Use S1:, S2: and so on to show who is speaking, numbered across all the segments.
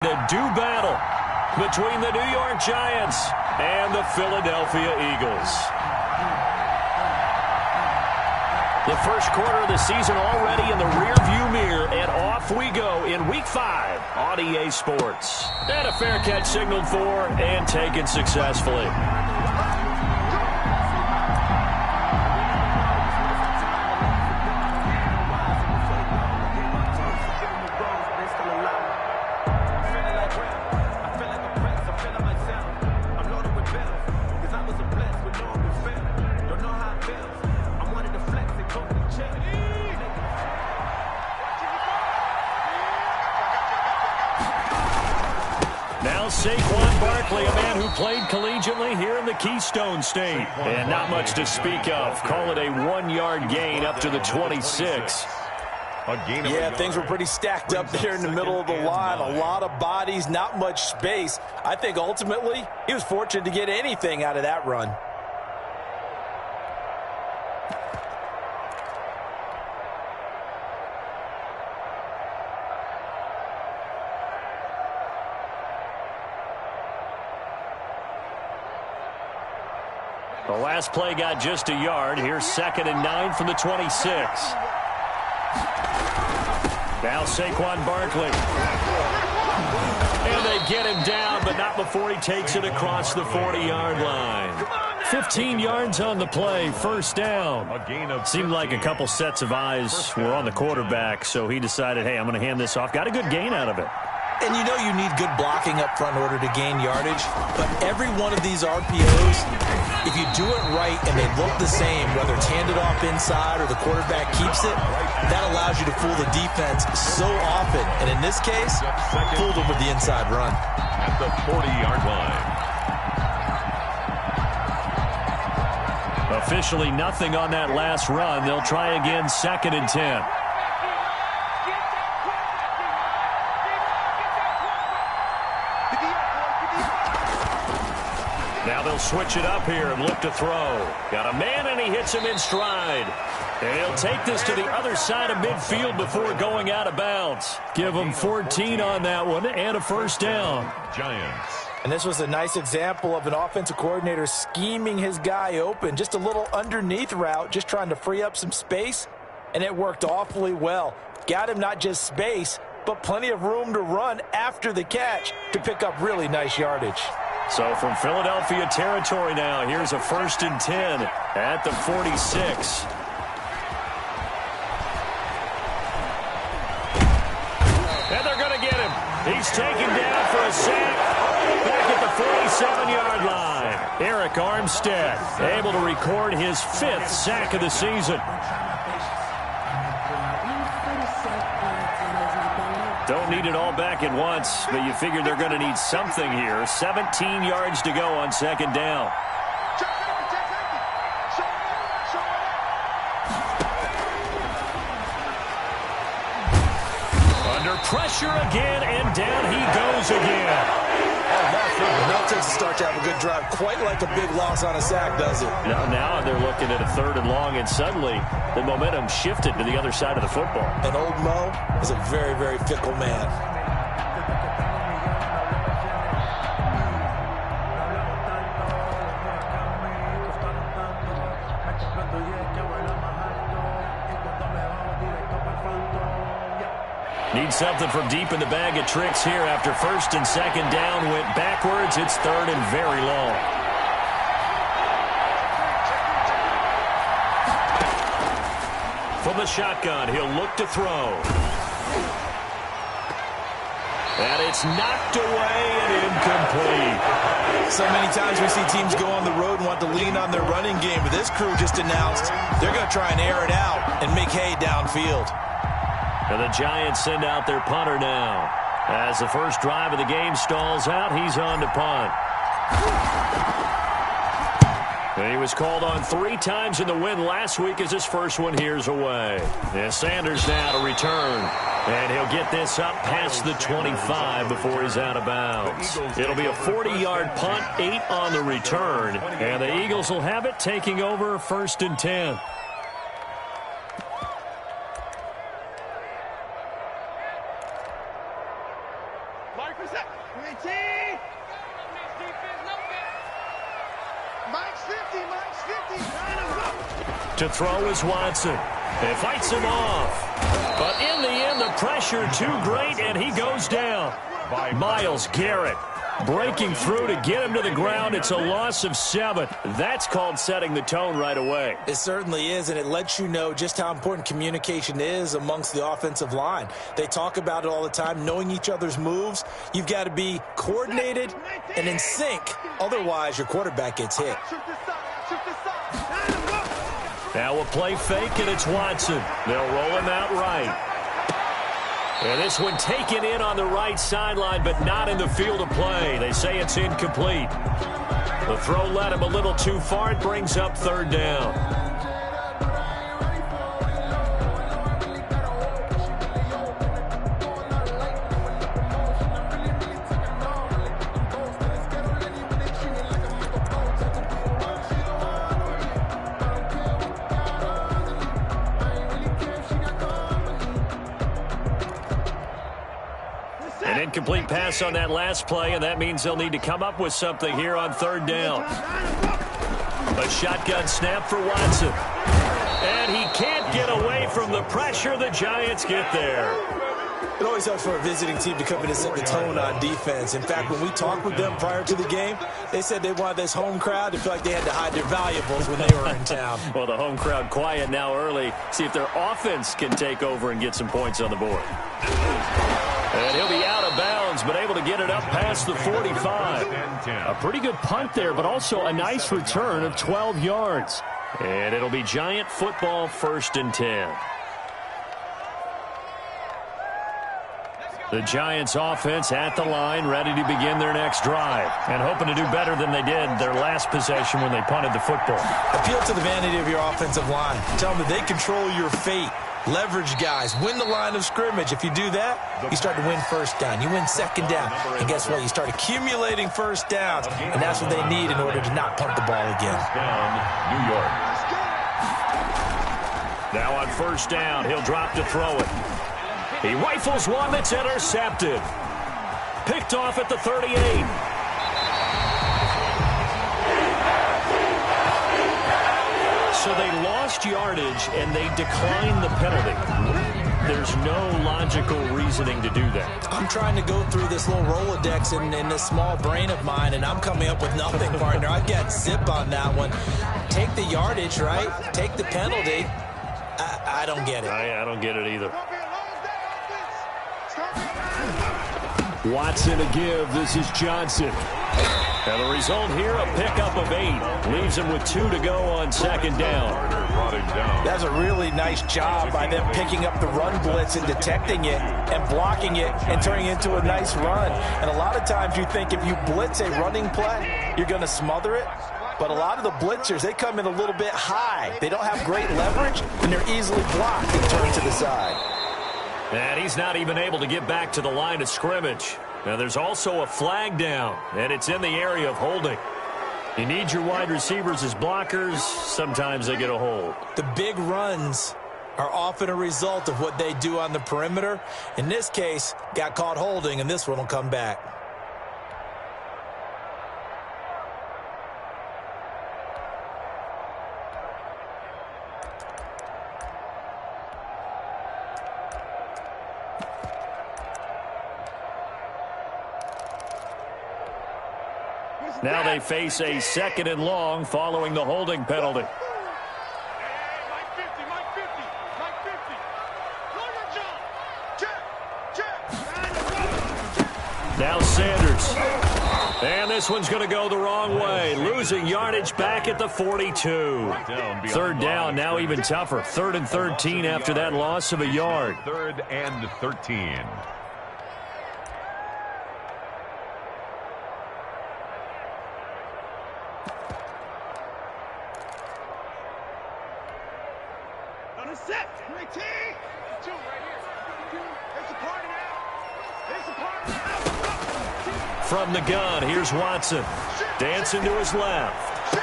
S1: The do battle between the New York Giants and the Philadelphia Eagles. The first quarter of the season already in the rearview mirror, and off we go in Week 5 on EA Sports. And a fair catch signaled for and taken successfully. A man who played collegiately here in the Keystone State. And not much to speak of. Call it a 1-yard gain up to the 26.
S2: Yeah, things were pretty stacked up there in the middle of the line. A lot of bodies, not much space. I think ultimately he was fortunate to get anything out of that run.
S1: The last play got just a yard. Here's 2nd and 9 from the 26. Now Saquon Barkley. And they get him down, but not before he takes it across the 40-yard line. 15 yards on the play, first down. Seemed like a couple sets of eyes were on the quarterback, so he decided, hey, I'm going to hand this off. Got a good gain out of it.
S2: And you know you need good blocking up front in order to gain yardage, but every one of these RPOs, if you do it right and they look the same, whether it's handed off inside or the quarterback keeps it, that allows you to fool the defense so often. And in this case, fooled them with the inside run.
S3: At the 40-yard line.
S1: Officially nothing on that last run. They'll try again, 2nd and 10. Now they'll switch it up here and look to throw. Got a man, and he hits him in stride. And he'll take this to the other side of midfield before going out of bounds. Give him 14 on that one and a first down.
S3: Giants.
S2: And this was a nice example of an offensive coordinator scheming his guy open. Just a little underneath route, just trying to free up some space. And it worked awfully well. Got him not just space, but plenty of room to run after the catch to pick up really nice yardage.
S1: So from Philadelphia territory now, here's a 1st and 10 at the 46. And they're going to get him. He's taken down for a sack back at the 47-yard line. Eric Armstead able to record his 5th sack of the season. Don't need it all back at once, but you figure they're going to need something here. 17 yards to go on 2nd down. Under pressure again, and down he goes again.
S2: Enough takes to start to have a good drive. Quite like a big loss on a sack, does it?
S1: Now they're looking at a 3rd and long, and suddenly the momentum shifted to the other side of the football.
S2: And old Mo is a very, very fickle man.
S1: Need something from deep in the bag of tricks here after 1st and 2nd down went backwards. It's 3rd and very long. From the shotgun, he'll look to throw. And it's knocked away and incomplete.
S2: So many times we see teams go on the road and want to lean on their running game, but this crew just announced they're going to try and air it out and make hay downfield.
S1: And the Giants send out their punter now. As the first drive of the game stalls out, he's on to punt. And he was called on 3 times in the win last week as his first one here's away. And Sanders now to return. And he'll get this up past the 25 before he's out of bounds. It'll be a 40-yard punt, 8 on the return. And the Eagles will have it, taking over 1st and 10.
S3: Marcus
S1: To throw is Watson. It fights him off. But in the end, the pressure too great, and he goes down. Myles Garrett breaking through to get him to the ground. It's a loss of 7. That's called setting the tone right away.
S2: It certainly is, and it lets you know just how important communication is amongst the offensive line. They talk about it all the time, knowing each other's moves. You've got to be coordinated and in sync. Otherwise, your quarterback gets hit.
S1: Now a play fake, and it's Watson. They'll roll him out right. And this one taken in on the right sideline, but not in the field of play. They say it's incomplete. The throw led him a little too far. It brings up 3rd down. An incomplete pass on that last play, and that means they'll need to come up with something here on 3rd down. A shotgun snap for Watson. And he can't get away from the pressure. The Giants get there.
S2: It always helps for a visiting team to come in and set the tone on defense. In fact, when we talked with them prior to the game, they said they wanted this home crowd to feel like they had to hide their valuables when they were in town.
S1: Well, the home crowd quiet now early. See if their offense can take over and get some points on the board. And he'll be out of bounds, but able to get it up past the 45. A pretty good punt there, but also a nice return of 12 yards. And it'll be Giant football, 1st and 10. The Giants offense at the line, ready to begin their next drive, and hoping to do better than they did their last possession when they punted the football.
S2: Appeal to the vanity of your offensive line. Tell them that they control your fate. Leverage guys. Win the line of scrimmage. If you do that, you start to win 1st down. You win 2nd down. And guess what? You start accumulating 1st downs. And that's what they need in order to not punt the ball again.
S3: New York.
S1: Now on 1st down, he'll drop to throw it. He rifles one that's intercepted. Picked off at the 38. So they lost yardage, and they declined the penalty. There's no logical reasoning to do that.
S2: I'm trying to go through this little Rolodex in this small brain of mine, and I'm coming up with nothing, partner. I've got zip on that one. Take the yardage, right? Take the penalty. I don't get it.
S1: I don't get it either. Watson a give. This is Johnson. And the result here, a pickup of 8. Leaves him with 2 to go on 2nd down.
S2: That's a really nice job by them picking up the run blitz and detecting it and blocking it and turning it into a nice run. And a lot of times you think if you blitz a running play, you're going to smother it. But a lot of the blitzers, they come in a little bit high. They don't have great leverage, and they're easily blocked and turned to the side.
S1: And he's not even able to get back to the line of scrimmage. Now there's also a flag down, and it's in the area of holding. You need your wide receivers as blockers. Sometimes they get a hold.
S2: The big runs are often a result of what they do on the perimeter. In this case, got caught holding, and this one will come back.
S1: Now they face a 2nd and long following the holding penalty. Now Sanders. And this one's going to go the wrong way. Losing yardage back at the 42. 3rd down, now even tougher. 3rd and 13 after that loss of a yard.
S3: 3rd and 13.
S1: From the gun, here's Watson. Dancing to his left.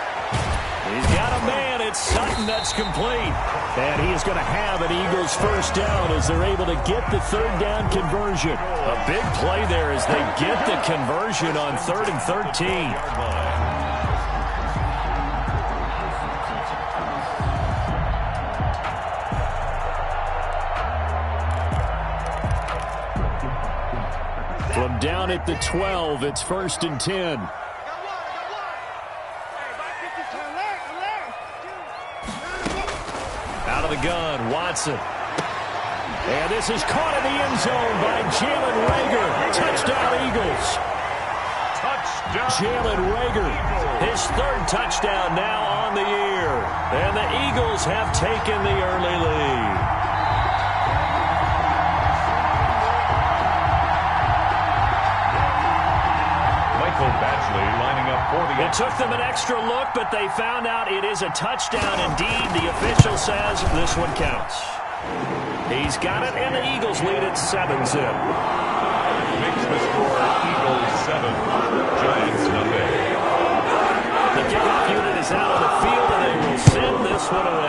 S1: He's got a man. It's Sutton that's complete. And he is going to have an Eagles first down as they're able to get the third down conversion. A big play there as they get the conversion on 3rd and 13. From down at the 12, it's 1st and 10. Out of the gun, Watson. And this is caught in the end zone by Jalen Reagor. Touchdown, Eagles.
S3: Touchdown.
S1: Jalen Reagor, his 3rd touchdown now on the year. And the Eagles have taken the early lead.
S3: Lining up for the...
S1: It took them an extra look, but they found out it is a touchdown indeed. The official says this one counts. He's got it, and the Eagles lead at 7-zip.
S3: Makes the score Eagles 7, Giants nothing.
S1: The kickoff unit is out on the field, and they will send this one away.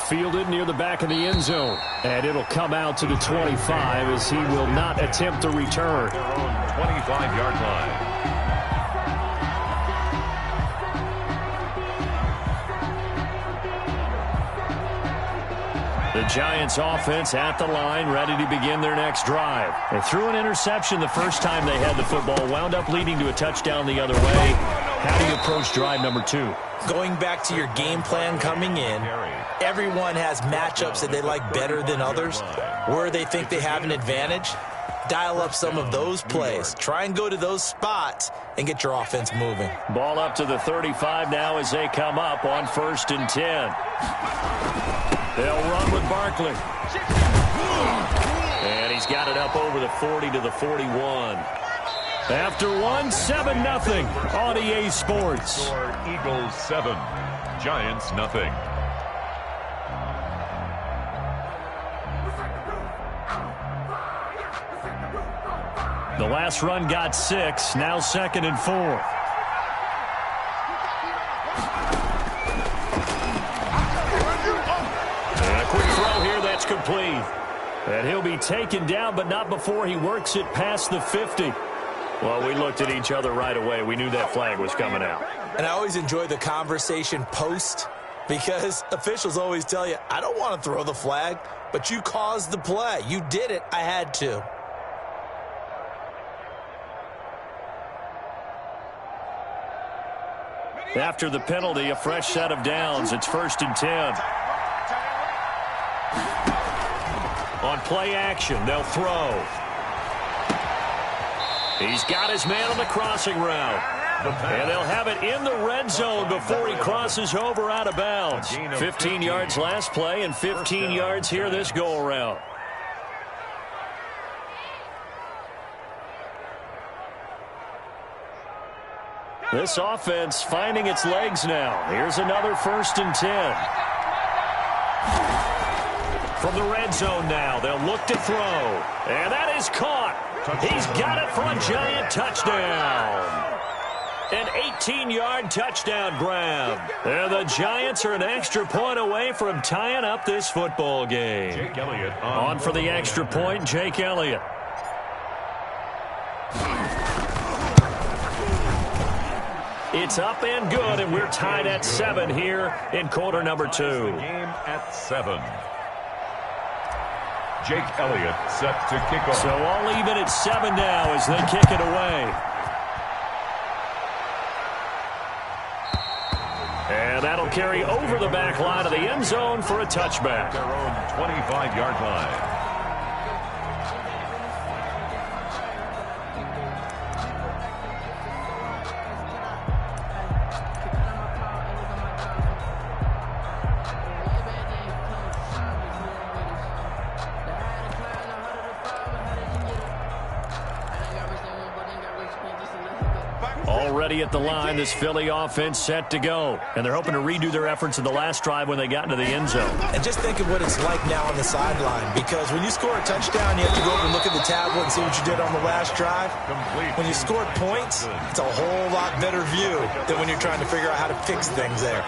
S1: Fielded near the back of the end zone. And it'll come out to the 25 as he will not attempt to return.
S3: Their own 25-yard line.
S1: The Giants offense at the line, ready to begin their next drive. They threw an interception the first time they had the football, wound up leading to a touchdown the other way. How do you approach drive number 2?
S2: Going back to your game plan coming in, everyone has matchups that they like better than others, where they think they have an advantage. Dial up some of those plays. Try and go to those spots and get your offense moving.
S1: Ball up to the 35 now as they come up on 1st and 10. They'll run with Barkley. And he's got it up over the 40 to the 41. After one, 7-0 on EA Sports.
S3: Eagles 7, Giants nothing.
S1: The last run got 6, now 2nd and 4. And a quick throw here that's complete. And he'll be taken down, but not before he works it past the 50. Well, we looked at each other right away. We knew that flag was coming out.
S2: And I always enjoy the conversation post because officials always tell you, I don't want to throw the flag, but you caused the play. You did it. I had to.
S1: After the penalty, a fresh set of downs. It's 1st and 10. On play action, they'll throw. He's got his man on the crossing route. And they'll have it in the red zone before he crosses over out of bounds. 15 yards last play and 15 yards here this go-around. This offense finding its legs now. Here's another 1st and 10. From the red zone now, they'll look to throw. And that is caught. He's got it for a Giant touchdown. An 18-yard touchdown grab. And the Giants are an extra point away from tying up this football game.
S3: Jake Elliott
S1: on for the extra point, Jake Elliott. It's up and good, and we're tied at 7 here in quarter number 2.
S3: Game at 7. Jake Elliott set to kick off.
S1: So all even at 7 now as they kick it away. And that'll carry over the back line of the end zone for a touchback.
S3: Their own 25-yard line.
S1: Already at the line, this Philly offense set to go. And they're hoping to redo their efforts in the last drive when they got into the end zone.
S2: And just think of what it's like now on the sideline, because when you score a touchdown, you have to go over and look at the tab tablet and see what you did on the last drive? When you scored points, it's a whole lot better view than when you're trying to figure out how to fix things there.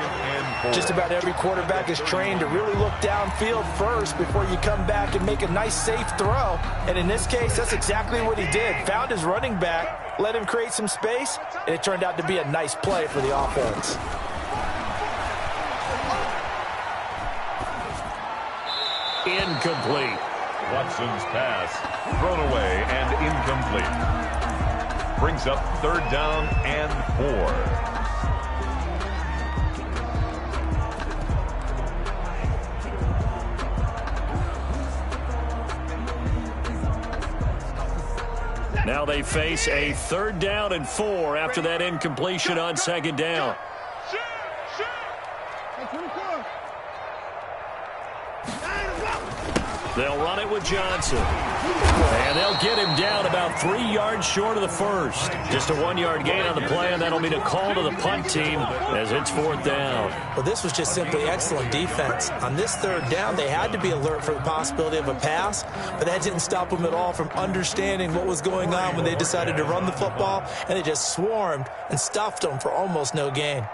S2: Just about every quarterback is trained to really look downfield first before you come back and make a nice, safe throw. And in this case, that's exactly what he did. Found his running back, let him create some space, and it turned out to be a nice play for the offense.
S1: Incomplete.
S3: Watson's pass thrown away and incomplete. Brings up 3rd down and 4.
S1: Now they face a 3rd down and 4 after that incompletion on 2nd down. They'll run it with Johnson. And they'll get him down about 3 yards short of the first. Just a 1-yard gain on the play, and that'll mean a call to the punt team as it's 4th down.
S2: Well, this was just simply excellent defense. On this 3rd down, they had to be alert for the possibility of a pass, but that didn't stop them at all from understanding what was going on when they decided to run the football, and they just swarmed and stuffed them for almost no gain.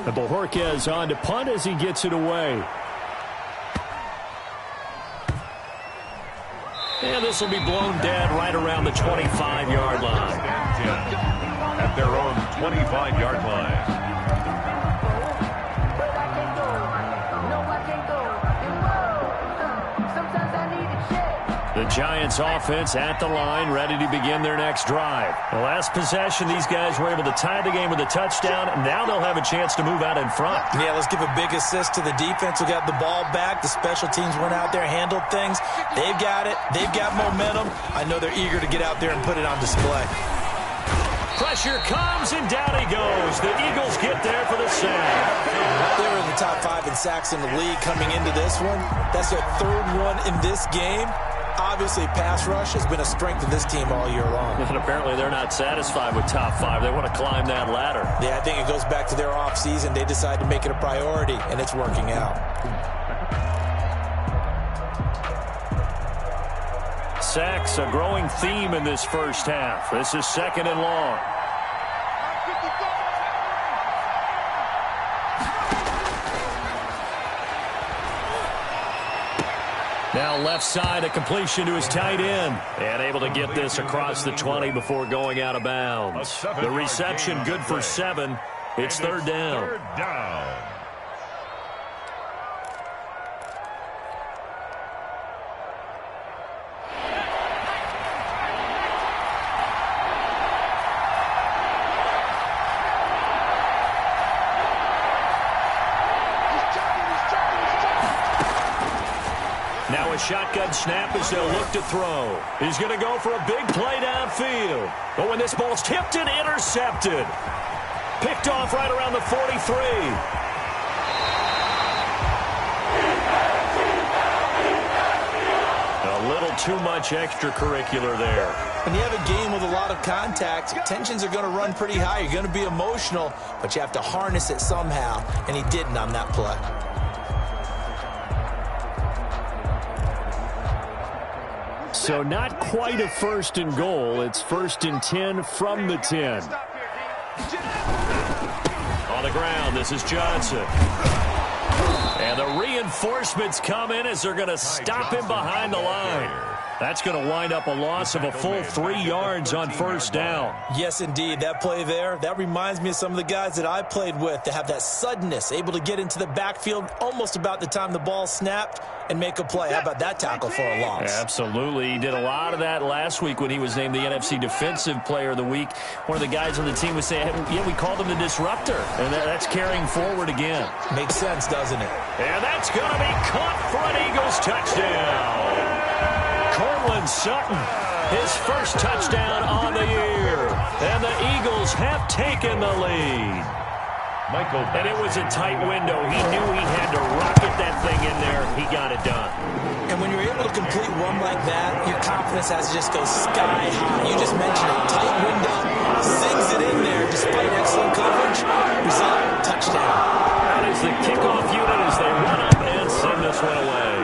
S1: And Bojorquez on to punt as he gets it away. And this will be blown dead right around the 25-yard line.
S3: At their own 25-yard line.
S1: The Giants offense at the line, ready to begin their next drive. The last possession, these guys were able to tie the game with a touchdown. Now they'll have a chance to move out in front.
S2: Yeah, let's give a big assist to the defense who got the ball back. The special teams went out there, handled things. They've got it. They've got momentum. I know they're eager to get out there and put it on display.
S1: Pressure comes, and down he goes. The Eagles get there for the sack.
S2: They were in the top 5 in sacks in the league coming into this one. That's their 3rd one in this game. Obviously, pass rush has been a strength of this team all year long.
S1: And apparently they're not satisfied with top 5. They want to climb that ladder.
S2: Yeah, I think it goes back to their offseason. They decided to make it a priority, and it's working out.
S1: Sacks, a growing theme in this first half. This is 2nd and long. Now left side, a completion to his tight end. And able to get this across the 20 before going out of bounds. The reception good for 7. It's 3rd down.
S3: 3rd down.
S1: Now a shotgun snap as they'll look to throw. He's going to go for a big play downfield. But when this ball's tipped and intercepted. Picked off right around the 43. A little too much extracurricular there.
S2: When you have a game with a lot of contact, tensions are going to run pretty high. You're going to be emotional, but you have to harness it somehow, and he didn't on that play.
S1: So not quite a 1st and goal. It's 1st and 10 from the 10. On the ground, this is Johnson. And the reinforcements come in as they're going to stop him behind the line. That's going to wind up a loss of a full 3 yards on 1st down.
S2: Yes, indeed. That play there, that reminds me of some of the guys that I played with that have that suddenness, able to get into the backfield almost about the time the ball snapped and make a play. How about that tackle for a loss?
S1: Absolutely. He did a lot of that last week when he was named the NFC Defensive Player of the Week. One of the guys on the team was saying, yeah, we called him the disruptor. And that's carrying forward again.
S2: Makes sense, doesn't it?
S1: And that's going to be caught for an Eagles touchdown. Cortland Sutton, his first touchdown on the year. And the Eagles have taken the lead. And it was a tight window. He knew he had to rocket that thing in there. He got it done.
S2: And when you're able to complete one like that, your confidence has to just go sky high. You just mentioned it. Tight window, sings it in there despite excellent coverage. Result, touchdown.
S1: That is the kickoff unit as they run up and send this one away.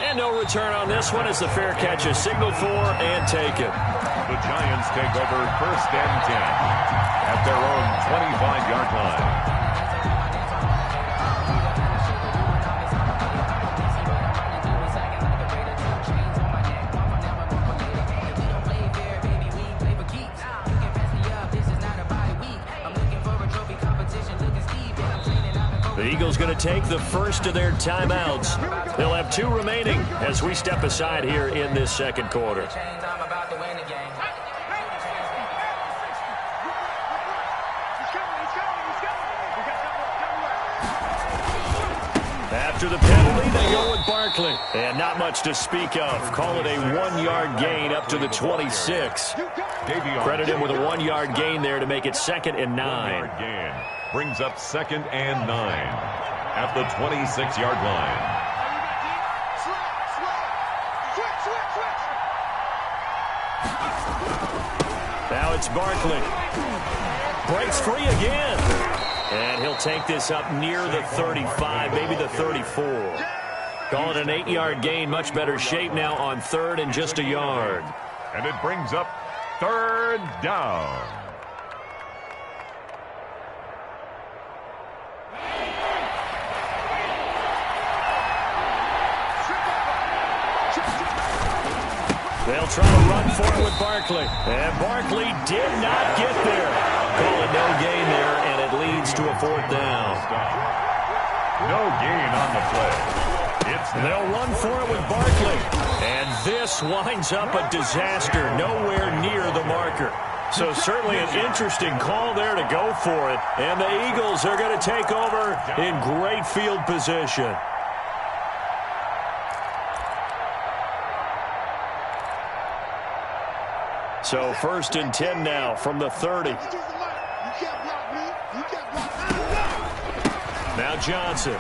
S1: And no return on this one as the fair catch is signaled for and taken.
S3: The Giants take over 1st and 10 at their own 25-yard line.
S1: The Eagles going to take the first of their timeouts. They'll have 2 remaining as we step aside here in this second quarter. After the penalty, they go with Barkley. And not much to speak of. Call it a 1-yard gain up to the 26. Credit him with a 1-yard gain there to make it 2nd and 9.
S3: Brings up 2nd and 9 at the 26-yard line.
S1: Now it's Barkley. Breaks free again. And he'll take this up near the 35, maybe the 34. Call it an 8-yard gain. Much better shape now on 3rd and just a yard.
S3: And it brings up 3rd down.
S1: They'll try to run for it with Barkley. And Barkley did not get there. Call it no gain there, and it leads to a 4th down.
S3: No gain on the play.
S1: They'll run for it with Barkley. And this winds up a disaster, nowhere near the marker. So certainly an interesting call there to go for it. And the Eagles are going to take over in great field position. So 1st and 10 now from the 30. Now Johnson.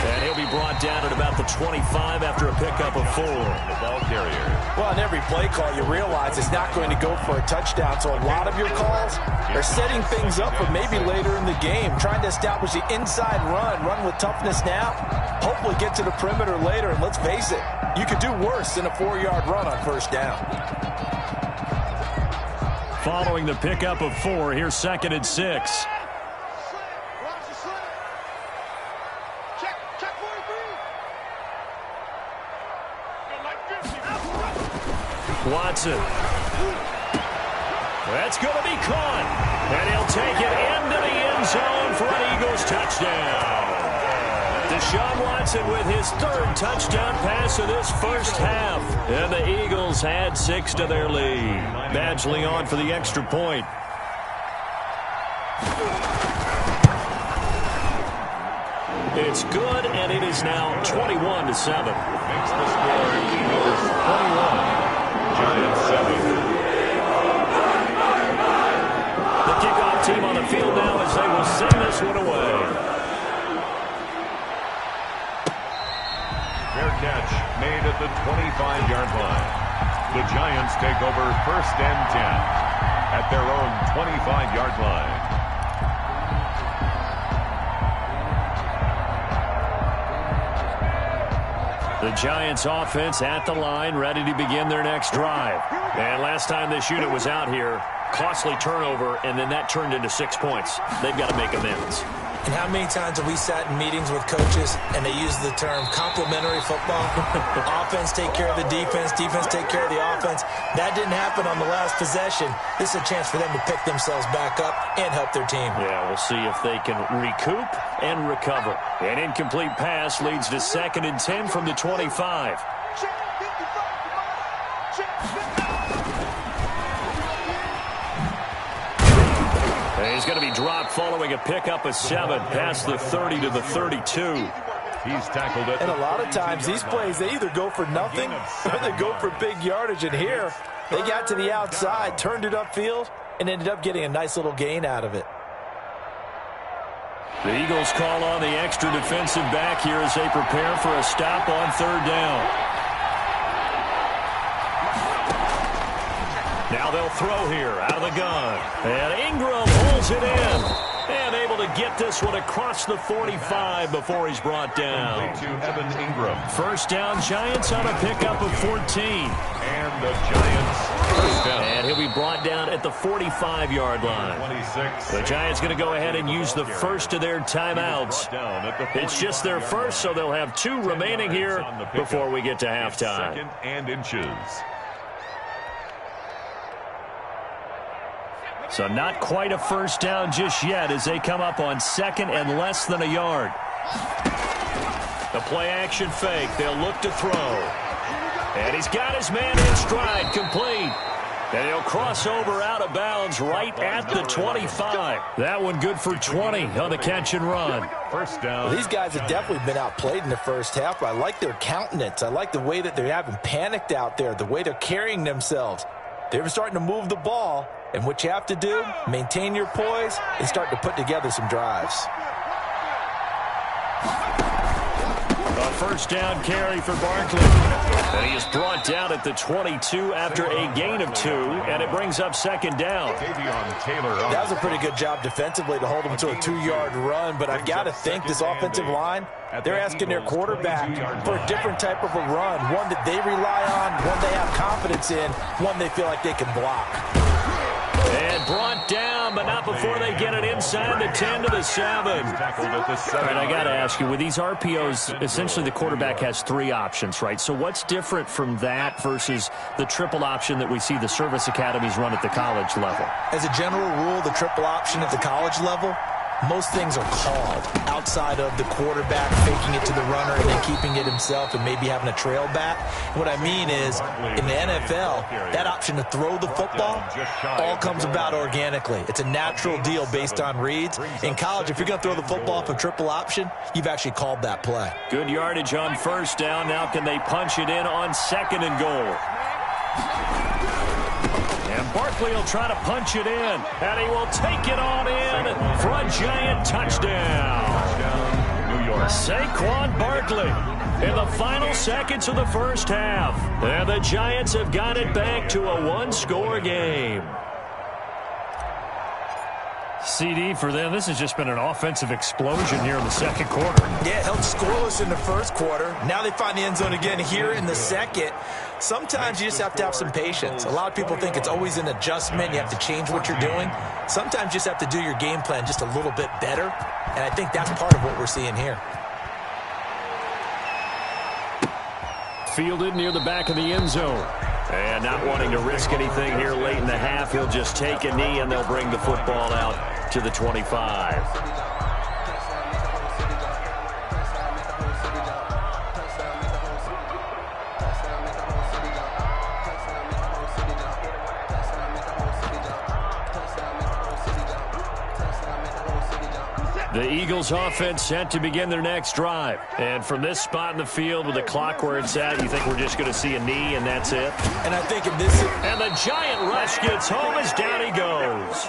S1: And he'll be brought down at about the 25 after a pickup of 4.
S3: The ball carrier.
S2: Well, on every play call, you realize it's not going to go for a touchdown. So a lot of your calls are setting things up for maybe later in the game, trying to establish the inside run with toughness now, hopefully get to the perimeter later. And let's face it, you could do worse than a 4-yard run on 1st down.
S1: Following the pickup of 4, here's 2nd and 6. Watson. That's going to be caught. And he'll take it into the end zone for an Eagles touchdown. Deshaun Watson with his 3rd touchdown pass of this first half. And the Eagles add 6 to their lead. Badgley on for the extra point. It's good, and it is now 21-7.
S3: Makes the score Eagles 21. Giants 7.
S1: The kickoff team on the field now as they will send this one away.
S3: Fair catch made at the 25-yard line. The Giants take over 1st and 10 at their own 25-yard line.
S1: The Giants offense at the line, ready to begin their next drive. And last time this unit was out here, costly turnover, and then that turned into 6 points. They've got to make amends.
S2: And how many times have we sat in meetings with coaches and they use the term complementary football? Offense take care of the defense, defense take care of the offense. That didn't happen on the last possession. This is a chance for them to pick themselves back up and help their team.
S1: Yeah, we'll see if they can recoup and recover. An incomplete pass leads to 2nd and 10 from the 25. He's going to be dropped following a pickup of 7 past the 30 to the 32.
S3: He's tackled it.
S2: And a lot of times these plays, they either go for nothing or they go for big yardage. And here, they got to the outside, turned it upfield, and ended up getting a nice little gain out of it.
S1: The Eagles call on the extra defensive back here as they prepare for a stop on 3rd down. Now they'll throw here out of the gun. And Ingram pulls it in. And able to get this one across the 45 before he's brought down.
S3: To Evan Ingram.
S1: First down, Giants on a pickup of 14.
S3: And the Giants first down.
S1: And he'll be brought down at the 45-yard line.
S3: 26.
S1: The Giants going to go ahead and use the first of their timeouts. It's just their first, so they'll have 2 remaining here before we get to halftime.
S3: Second and inches.
S1: So not quite a first down just yet as they come up on second and less than a yard. The play action fake. They'll look to throw. And he's got his man in stride, complete. And he'll cross over out of bounds right at the 25. That one good for 20 on the catch and run.
S3: First down.
S2: Well, these guys have definitely been outplayed in the first half, but I like their countenance. I like the way that they haven't panicked out there, the way they're carrying themselves. They're starting to move the ball, and what you have to do, maintain your poise and start to put together some drives.
S1: A first down carry for Barkley. And he is brought down at the 22 after a gain of 2, and it brings up second down.
S2: That was a pretty good job defensively to hold him to a 2-yard run, but I've got to think this offensive line, they're asking their quarterback for a different type of a run, one that they rely on, one they have confidence in, one they feel like they can block.
S1: And brought down, but not before they get it inside the 10 to the 7. All right, I got to ask you, with these RPOs, essentially the quarterback has 3 options, right? So what's different from that versus the triple option that we see the service academies run at the college level?
S2: As a general rule, the triple option at the college level, most things are called outside of the quarterback faking it to the runner and then keeping it himself and maybe having a trail back. What I mean is, in the NFL, that option to throw the football all comes about organically. It's a natural deal based on reads. In college, if you're going to throw the football off a triple option, you've actually called that play.
S1: Good yardage on first down. Now can they punch it in on second and goal? And Barkley will try to punch it in. And he will take it on in for a Giant touchdown.
S3: New York.
S1: Saquon Barkley in the final seconds of the first half. And the Giants have got it back to a 1-score game. CD for them, this has just been an offensive explosion here in the second quarter.
S2: Yeah, held scoreless in the first quarter. Now they find the end zone again here in the second. Sometimes you just have to have some patience. A lot of people think it's always an adjustment. You have to change what you're doing. Sometimes you just have to do your game plan just a little bit better. And I think that's part of what we're seeing here.
S1: Fielded near the back of the end zone. And not wanting to risk anything here late in the half, he'll just take a knee and they'll bring the football out to the 25. The Eagles offense set to begin their next drive. And from this spot in the field with the clock where it's at, you think we're just going to see a knee and that's it?
S2: And I think in this...
S1: And the Giant rush gets home as down he goes.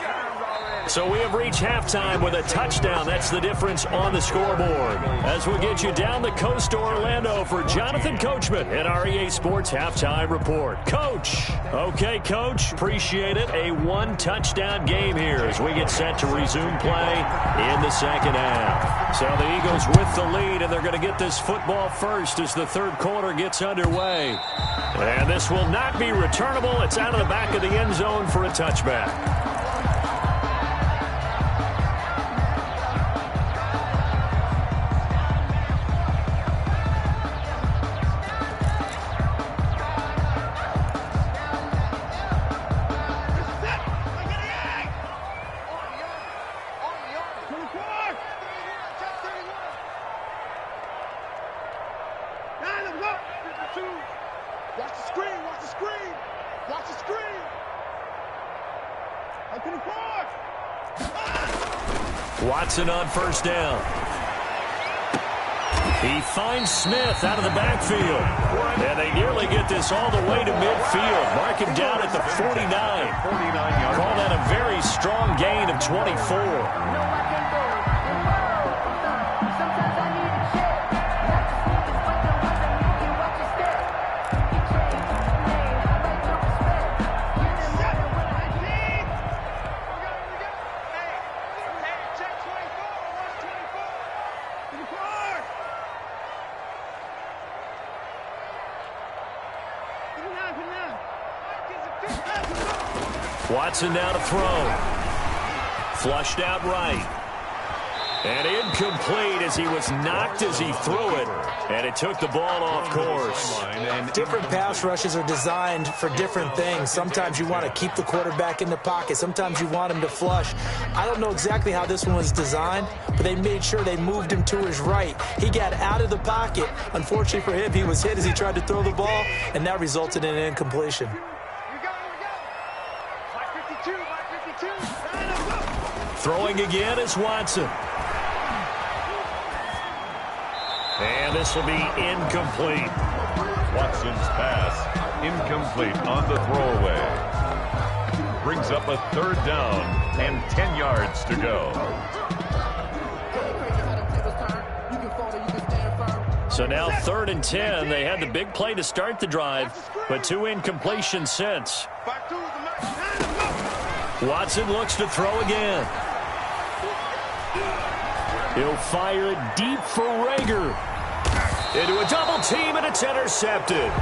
S1: So we have reached halftime with a touchdown. That's the difference on the scoreboard. As we'll get you down the coast to Orlando for Jonathan Coachman at our EA Sports Halftime Report. Coach. Okay, Coach. Appreciate it. A 1-touchdown game here as we get set to resume play in the second half. So the Eagles with the lead, and they're going to get this football first as the third quarter gets underway. And this will not be returnable. It's out of the back of the end zone for a touchback. Watson on first down. He finds Smith out of the backfield. And they nearly get this all the way to midfield. Mark him down at the 49. Call that a very strong gain of 24. Watson now to throw. Flushed out right. And incomplete as he was knocked as he threw it. And it took the ball off course.
S2: Different pass rushes are designed for different things. Sometimes you want to keep the quarterback in the pocket. Sometimes you want him to flush. I don't know exactly how this one was designed, but they made sure they moved him to his right. He got out of the pocket. Unfortunately for him, he was hit as he tried to throw the ball, and that resulted in an incompletion.
S1: Throwing again is Watson. And this will be incomplete.
S3: Watson's pass incomplete on the throwaway. Brings up a 3rd down and 10 yards to go.
S1: So now 3rd and 10. They had the big play to start the drive, but 2 incompletions since. Watson looks to throw again. He'll fire it deep for Rager. Into a double team, and it's intercepted.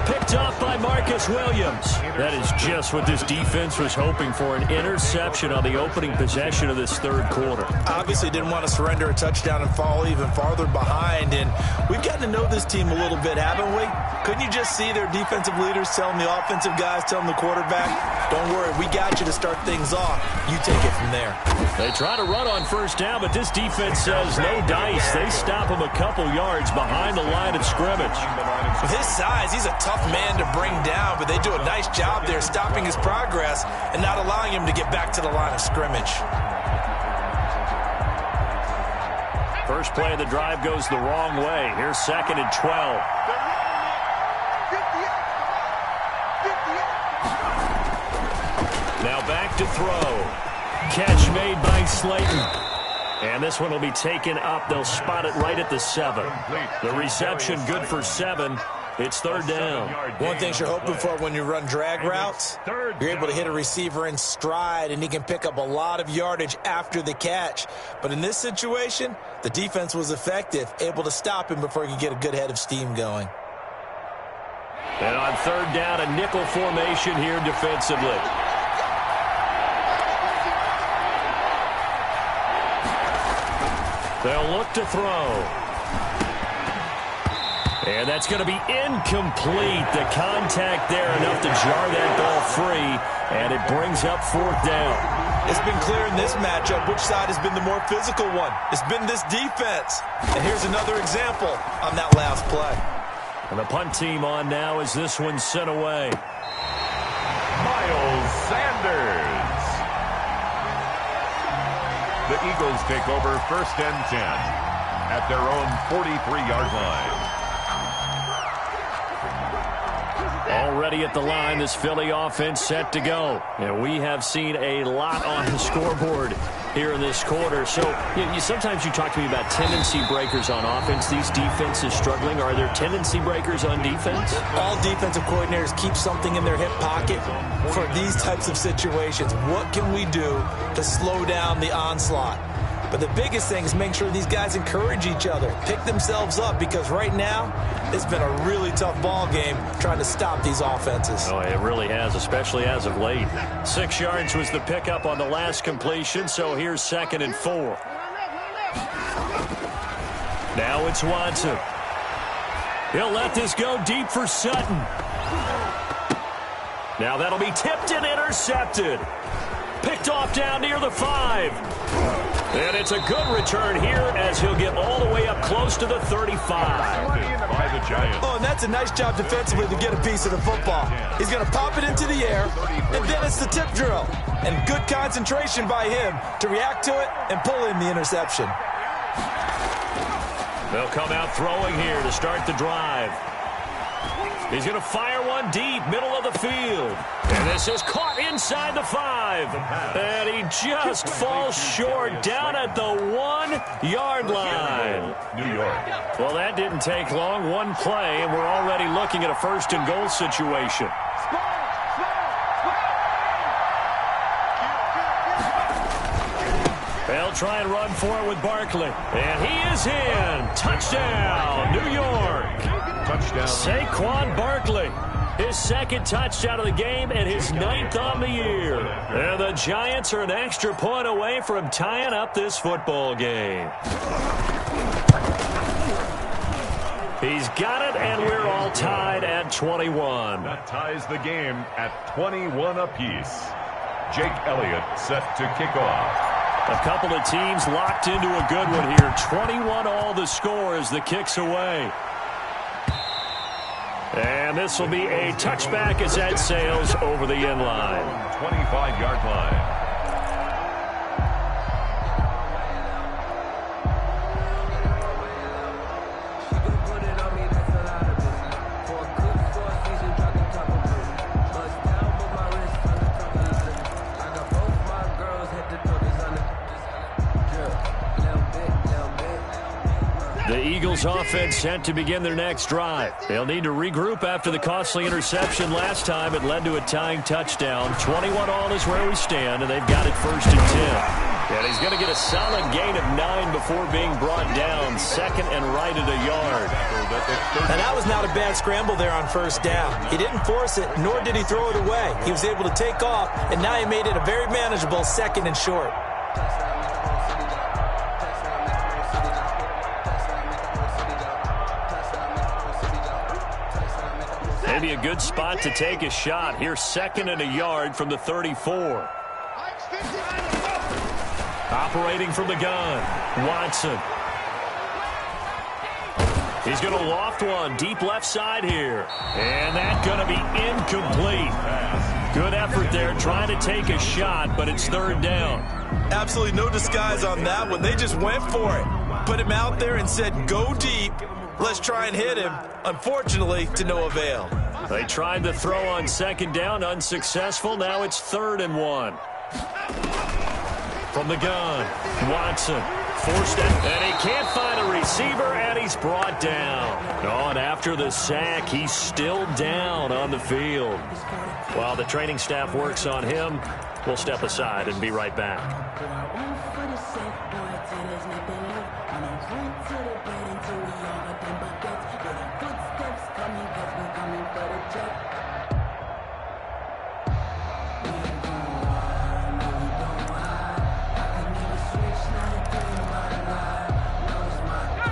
S1: Picked off by Marcus Williams. That is just what this defense was hoping for, an interception on the opening possession of this 3rd quarter.
S2: Obviously didn't want to surrender a touchdown and fall even farther behind, and we've gotten to know this team a little bit, haven't we? Couldn't you just see their defensive leaders telling the offensive guys, telling the quarterback, don't worry, we got you to start things off. You take it from there.
S1: They try to run on 1st down, but this defense says no dice. They stop him a couple yards behind the line of scrimmage.
S2: With his size, he's a tough man to bring down, but they do a nice job there stopping his progress and not allowing him to get back to the line of scrimmage.
S1: First play of the drive goes the wrong way. Here's 2nd and 12. Now back to throw. Catch made by Slayton. And this one will be taken up. They'll spot it right at the 7. The reception good for 7. It's 3rd down.
S2: One thing you're hoping for when you run drag routes, you're able to hit a receiver in stride, and he can pick up a lot of yardage after the catch. But in this situation, the defense was effective, able to stop him before he could get a good head of steam going.
S1: And on 3rd down, a nickel formation here defensively. They'll look to throw. And that's going to be incomplete. The contact there enough to jar that ball free, and it brings up 4th down.
S2: It's been clear in this matchup which side has been the more physical one. It's been this defense. And here's another example on that last play.
S1: And the punt team on now as this one's sent away.
S3: Miles Sanders. The Eagles take over 1st and 10 at their own 43-yard line.
S1: Already at the line, this Philly offense set to go. And we have seen a lot on the scoreboard here in this quarter. So sometimes you talk to me about tendency breakers on offense. These defenses struggling. Are there tendency breakers on defense?
S2: All defensive coordinators keep something in their hip pocket for these types of situations. What can we do to slow down the onslaught? But the biggest thing is make sure these guys encourage each other, pick themselves up, because right now it's been a really tough ball game trying to stop these offenses.
S1: Oh, it really has, especially as of late. 6 yards was the pickup on the last completion, so here's 2nd and 4. Now it's Watson. He'll let this go deep for Sutton. Now that'll be tipped and intercepted. Picked off down near the 5. And it's a good return here as he'll get all the way up close to the 35.
S3: By the Giants.
S2: Oh, and that's a nice job defensively to get a piece of the football. He's going to pop it into the air, and then it's the tip drill. And good concentration by him to react to it and pull in the interception.
S1: They'll come out throwing here to start the drive. He's going to fire one deep, middle of the field. And this is caught inside the 5. And he just falls short down at the 1-yard line.
S3: New York.
S1: Well, that didn't take long. One play, and we're already looking at a 1st and goal situation. They'll try and run for it with Barkley. And he is in. Touchdown, New York.
S3: touchdown.
S1: Saquon Barkley, his second touchdown of the game and his 9th on the year. And the Giants are an extra point away from tying up this football game. He's got it, and we're all tied at 21.
S3: That ties the game at 21 apiece. Jake Elliott set to kick off.
S1: A couple of teams locked into a good one here. 21 all the score as the kick's away. And this will be a touchback as that sails over the end line.
S3: 25-yard line.
S1: The Eagles offense set to begin their next drive. They'll need to regroup after the costly interception last time. It led to a tying touchdown. 21 all is where we stand, and they've got it 1st and 10. And he's going to get a solid gain of 9 before being brought down. 2nd and right at a yard.
S2: And that was not a bad scramble there on 1st down. He didn't force it, nor did he throw it away. He was able to take off, and now he made it a very manageable 2nd and short.
S1: Maybe a good spot to take a shot. Here's 2nd and a yard from the 34. Operating from the gun, Watson. He's going to loft one deep left side here. And that's going to be incomplete. Good effort there trying to take a shot, but it's 3rd down.
S2: Absolutely no disguise on that one. They just went for it. Put him out there and said, go deep. Let's try and hit him. Unfortunately, to no avail.
S1: They tried to throw on 2nd down, unsuccessful. Now it's 3rd and 1. From the gun, Watson forced it, and he can't find a receiver, and he's brought down. Oh, and after the sack, he's still down on the field. While the training staff works on him, we'll step aside and be right back.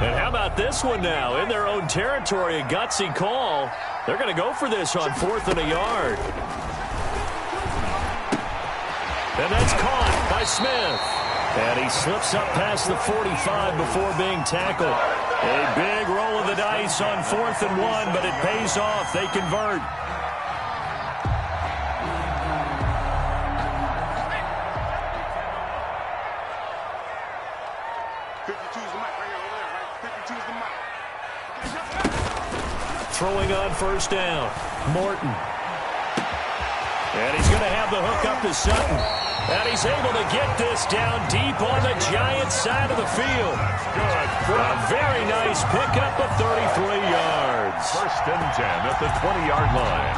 S1: And how about this one now? In their own territory, a gutsy call. They're going to go for this on 4th and a yard. And that's caught by Smith. And he slips up past the 45 before being tackled. A big roll of the dice on 4th and 1, but it pays off. They convert. Throwing on 1st down, Morton. And he's going to have the hook up to Sutton. And he's able to get this down deep on the Giants side of the field. Good. For a very nice pickup of 33 yards.
S3: 1st and 10 at the 20-yard line.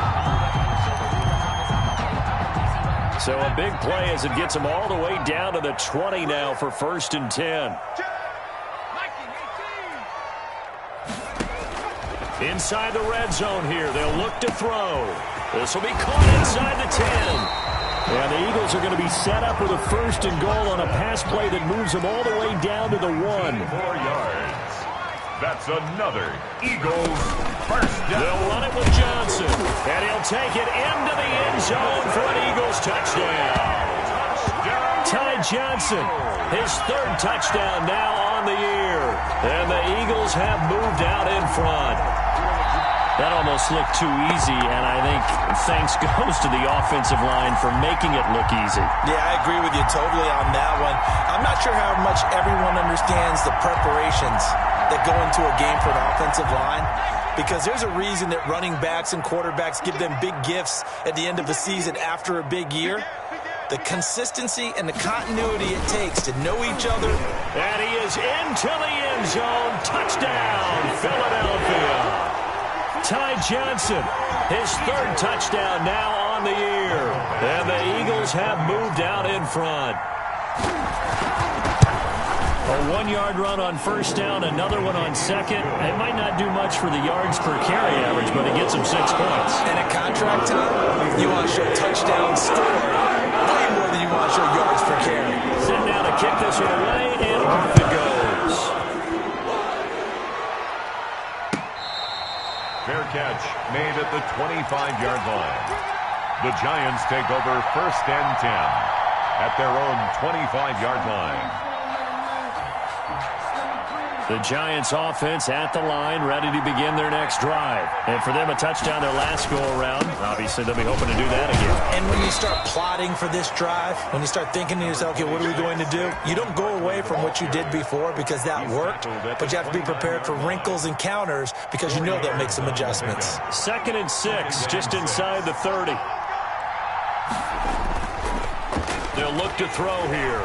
S1: So a big play as it gets him all the way down to the 20 now for 1st and 10. Inside the red zone here. They'll look to throw. This will be caught inside the 10. And the Eagles are going to be set up with a 1st and goal on a pass play that moves them all the way down to the 1.
S3: 4 yards. That's another Eagles 1st down.
S1: They'll run it with Johnson. And he'll take it into the end zone for an Eagles touchdown. Ty Johnson, his 3rd touchdown now on the year. And the Eagles have moved out in front. That almost looked too easy, and I think thanks goes to the offensive line for making it look easy.
S2: Yeah, I agree with you totally on that one. I'm not sure how much everyone understands the preparations that go into a game for an offensive line, because there's a reason that running backs and quarterbacks give them big gifts at the end of the season after a big year. The consistency and the continuity it takes to know each other.
S1: And he is into the end zone. Touchdown, Philadelphia. Ty Johnson, his 3rd touchdown now on the year. And the Eagles have moved out in front. A 1-yard run on first down, another one on second. It might not do much for the yards per carry average, but it gets him 6 points.
S2: And at contract time, you want to show touchdown score way more than you want to show yards per carry.
S1: Sitting down to kick this one away, and off it goes.
S3: Fair catch made at the 25-yard line. The Giants take over first and 10 at their own 25-yard line.
S1: The Giants offense at the line, ready to begin their next drive. And for them, a touchdown their last go-around. Obviously, they'll be hoping to do that again.
S2: And when you start plotting for this drive, when you start thinking to yourself, okay, what are we going to do? You don't go away from what you did before because that worked, but you have to be prepared for wrinkles and counters because you know they'll make some adjustments.
S1: 2nd and 6, just inside the 30. They'll look to throw here.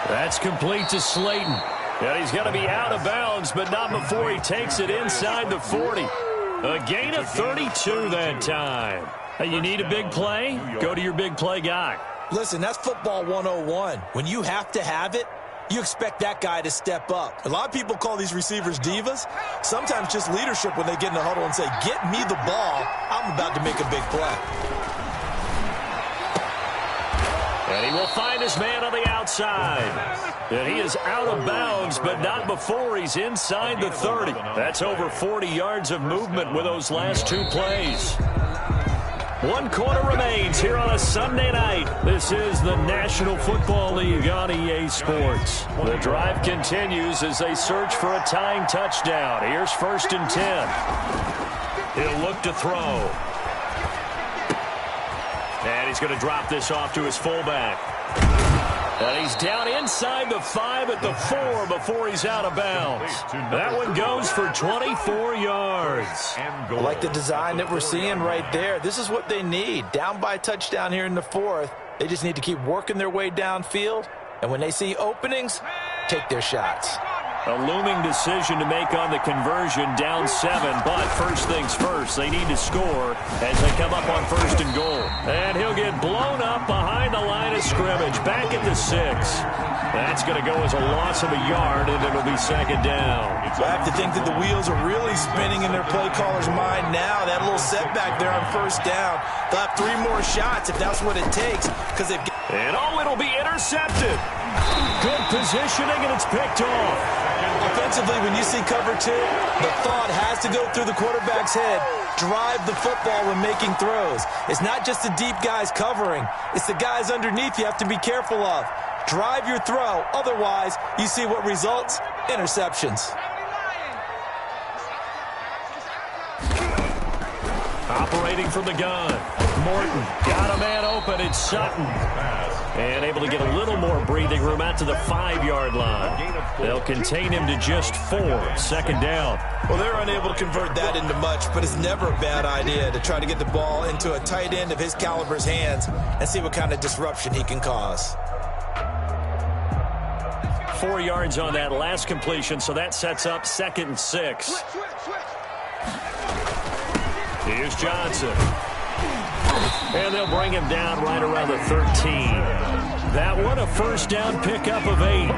S1: That's complete to Slayton. And he's going to be out of bounds, but not before he takes it inside the 40. A gain of 32 that time. Hey, you need a big play? Go to your big play guy.
S2: Listen, that's football 101. When you have to have it, you expect that guy to step up. A lot of people call these receivers divas. Sometimes just leadership when they get in the huddle and say, get me the ball. I'm about to make a big play.
S1: And he will find his man on the outside. And he is out of bounds, but not before he's inside the 30. That's over 40 yards of movement with those last 2 plays. 1 quarter remains here on a Sunday night. This is the National Football League on EA Sports. The drive continues as they search for a tying touchdown. Here's 1st and 10. He'll look to throw. And he's going to drop this off to his fullback. And he's down inside the 5 at the 4 before he's out of bounds. That one goes for 24 yards.
S2: I like the design that we're seeing right there. This is what they need. Down by a touchdown here in the 4th. They just need to keep working their way downfield. And when they see openings, take their shots.
S1: A looming decision to make on the conversion, down 7, but first things first, they need to score as they come up on 1st and goal. And he'll get blown up behind the line of scrimmage, back at the 6. That's going to go as a loss of a yard, and it'll be 2nd down.
S2: I have to think that the wheels are really spinning in their play caller's mind now. That little setback there on 1st down. They'll have 3 more shots if that's what it takes, because they've got...
S1: And it'll be intercepted. Good positioning, and it's picked off.
S2: Offensively, when you see cover 2, the thought has to go through the quarterback's head. Drive the football when making throws. It's not just the deep guys covering. It's the guys underneath you have to be careful of. Drive your throw. Otherwise, you see what results? Interceptions.
S1: Operating from the gun. Morton got a man open. It's Sutton. And able to get a little more breathing room out to the 5-yard line. They'll contain him to just 4. 2nd down.
S2: Well, they're unable to convert that into much, but it's never a bad idea to try to get the ball into a tight end of his caliber's hands and see what kind of disruption he can cause.
S1: 4 yards on that last completion, so that sets up 2nd and 6. Here's Johnson. And they'll bring him down right around the 13. That one, a 1st down pickup of 8.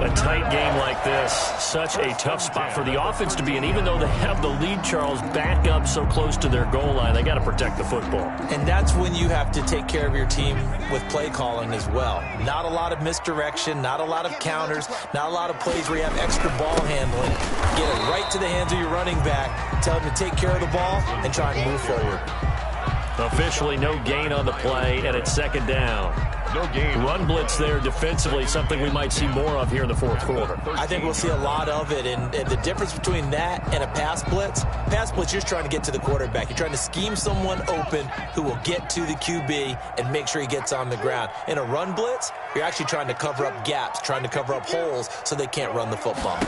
S1: A tight game like this, such a tough spot for the offense to be in. Even though they have the lead, Charles, back up so close to their goal line, they got to protect the football.
S2: And that's when you have to take care of your team with play calling as well. Not a lot of misdirection, not a lot of counters, not a lot of plays where you have extra ball handling. Get it right to the hands of your running back, tell him to take care of the ball, and try and move forward.
S1: Officially no gain on the play, and it's 2nd down. No gain. Run blitz there defensively, something we might see more of here in the 4th quarter.
S2: I think we'll see a lot of it, and the difference between that and a pass blitz, you're just trying to get to the quarterback. You're trying to scheme someone open who will get to the QB and make sure he gets on the ground. In a run blitz, you're actually trying to cover up gaps, trying to cover up holes so they can't run the football.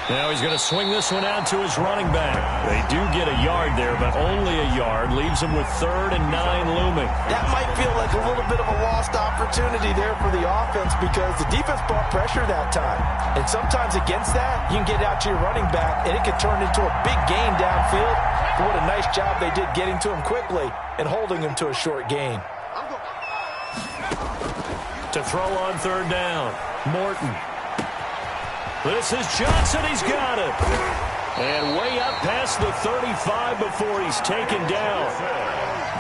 S1: Now he's going to swing this one out to his running back. They do get a yard there, but only a yard. Leaves him with 3rd and 9 looming.
S2: That might feel like a little bit of a lost opportunity there for the offense because the defense brought pressure that time. And sometimes against that, you can get out to your running back, and it can turn into a big gain downfield. But what a nice job they did getting to him quickly and holding him to a short gain.
S1: To throw on third down. Morton. This is Johnson. He's got it. And way up past the 35 before he's taken down.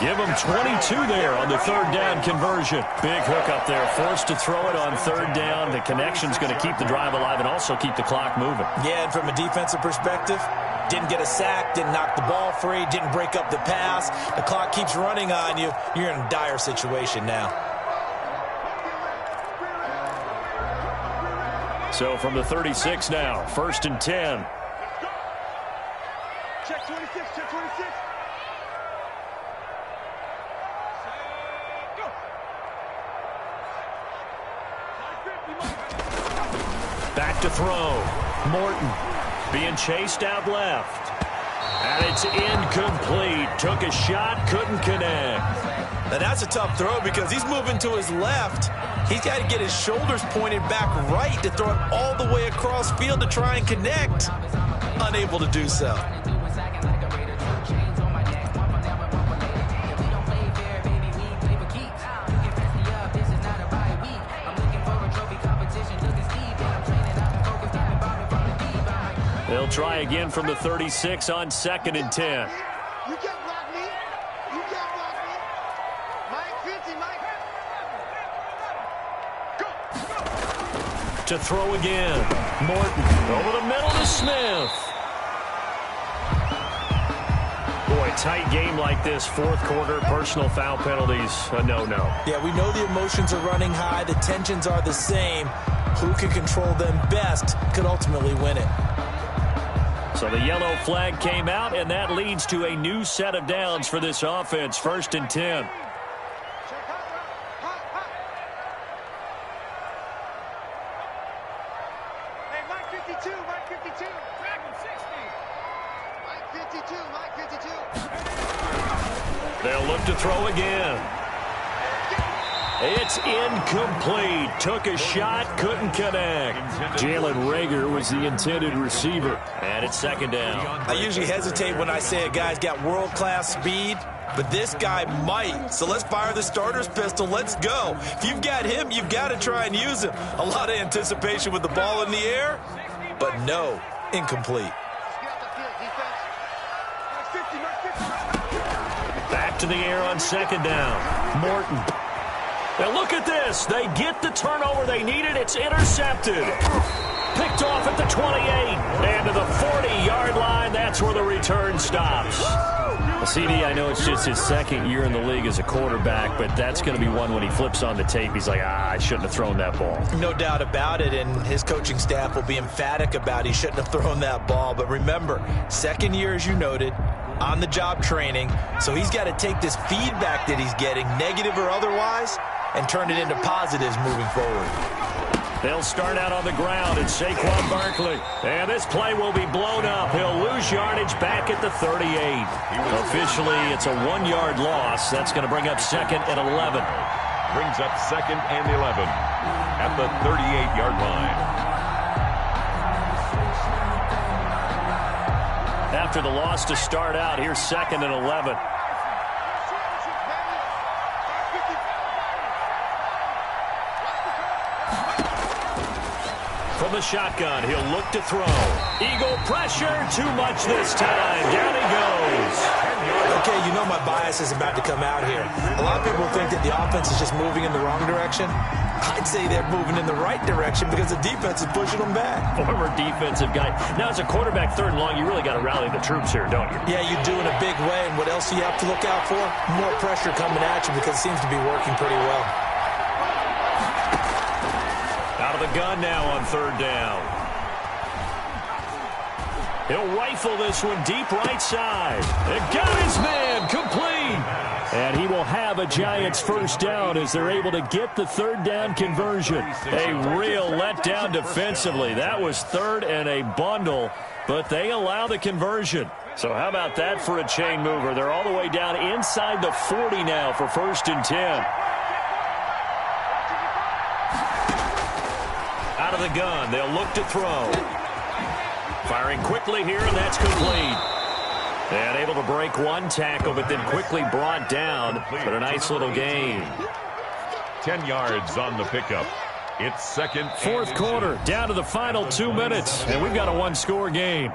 S1: Give him 22 there on the third down conversion. Big hook up there. Forced to throw it on third down. The connection's going to keep the drive alive and also keep the clock moving.
S2: Yeah, and from a defensive perspective, didn't get a sack, didn't knock the ball free, didn't break up the pass. The clock keeps running on you. You're in a dire situation now.
S1: So from the 36 now, 1st and 10.
S4: Check 26, check 26.
S1: Back to throw. Morton being chased out left. And it's incomplete. Took a shot, couldn't connect.
S2: Now that's a tough throw because he's moving to his left. He's got to get his shoulders pointed back right to throw it all the way across field to try and connect. Unable to do so.
S1: They'll try again from the 36 on 2nd and 10.
S4: You can't block me. You can't block me. Mike 50, Mike. Go.
S1: To throw again. Morton over the middle to Smith. Boy, tight game like this, 4th quarter, personal foul penalties, a no-no.
S2: Yeah, we know the emotions are running high. The tensions are the same. Who can control them best could ultimately win it.
S1: So the yellow flag came out, and that leads to a new set of downs for this offense. 1st and 10.
S4: Hey, Mike 52, Mike 52. Dragon 60. Mike 52, Mike 52.
S1: They'll look to throw again. It's incomplete. Took a shot, couldn't connect. Jalen Reagor was the intended receiver. And it's 2nd down.
S2: I usually hesitate when I say a guy's got world-class speed, but this guy might. So let's fire the starter's pistol. Let's go. If you've got him, you've got to try and use him. A lot of anticipation with the ball in the air, but no, incomplete.
S1: Back to the air on 2nd down. Morton. Now look at this. They get the turnover they needed. It's intercepted. Picked off at the 28. And to the 40-yard line. That's where the return stops. CD, I know it's just his 2nd year in the league as a quarterback, but that's going to be one when he flips on the tape. He's like, I shouldn't have thrown that ball.
S2: No doubt about it, and his coaching staff will be emphatic about he shouldn't have thrown that ball. But remember, 2nd year, as you noted, on-the-job training, so he's got to take this feedback that he's getting, negative or otherwise, and turn it into positives moving forward.
S1: They'll start out on the ground. It's Saquon Barkley. And this play will be blown up. He'll lose yardage back at the 38. Officially, it's a 1-yard loss. That's going to bring up 2nd and 11.
S3: Brings up 2nd and 11 at the 38-yard line.
S1: After the loss to start out, here's 2nd and 11. From the shotgun, he'll look to throw. Eagle pressure, too much this time. Down he goes.
S2: Okay, you know my bias is about to come out here. A lot of people think that the offense is just moving in the wrong direction. I'd say they're moving in the right direction because the defense is pushing them back.
S1: Former defensive guy. Now, as a quarterback 3rd and long, you really got to rally the troops here, don't you?
S2: Yeah, you do in a big way. And what else do you have to look out for? More pressure coming at you because it seems to be working pretty well.
S1: Out of the gun now on 3rd down. He'll rifle this one deep right side. And got his man complete. And he will have a Giants 1st down as they're able to get the 3rd down conversion. A real letdown defensively. That was 3rd and a bundle, but they allow the conversion. So how about that for a chain mover? They're all the way down inside the 40 now for 1st and 10. Out of the gun, they'll look to throw. Firing quickly here, and that's complete. And able to break one tackle, but then quickly brought down. But a nice little gain.
S3: 10 yards on the pickup. It's second.
S1: Fourth quarter, down to the final 2 minutes, and we've got a one-score game.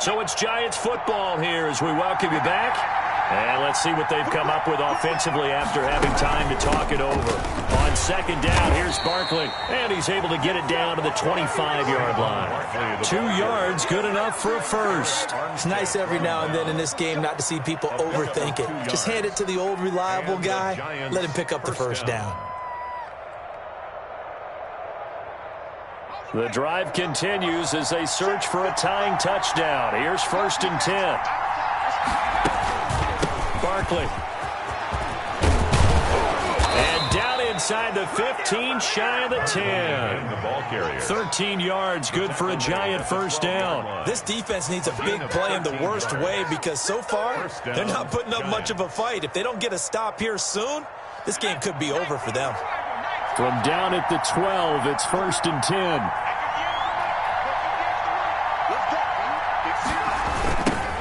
S1: So it's Giants football here as we welcome you back. And let's see what they've come up with offensively after having time to talk it over. On second down, here's Barkley. And he's able to get it down to the 25-yard line. 2 yards, good enough for a first.
S2: It's nice every now and then in this game not to see people overthink it. Just hand it to the old reliable guy. Let him pick up the first down.
S1: The drive continues as they search for a tying touchdown. Here's 1st and 10. Barkley. And down inside the 15, shy of the 10. 13 yards, good for a Giant first down.
S2: This defense needs a big play in the worst way because so far, they're not putting up much of a fight. If they don't get a stop here soon, this game could be over for them.
S1: From down at the 12, it's 1st and 10.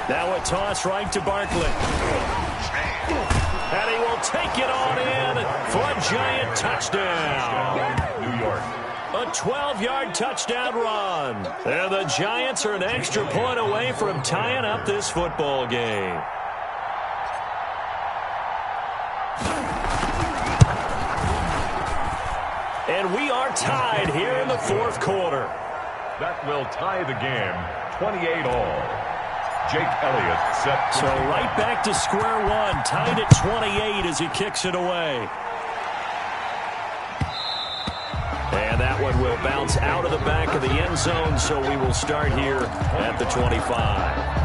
S1: Now a toss right to Barkley. And he will take it on in for a Giant touchdown.
S3: New York.
S1: A 12-yard touchdown run. And the Giants are an extra point away from tying up this football game. And we are tied here in the fourth quarter.
S3: That will tie the game, 28-all. Jake Elliott set.
S1: So right back to square one, tied at 28 as he kicks it away. And that one will bounce out of the back of the end zone, so we will start here at the 25.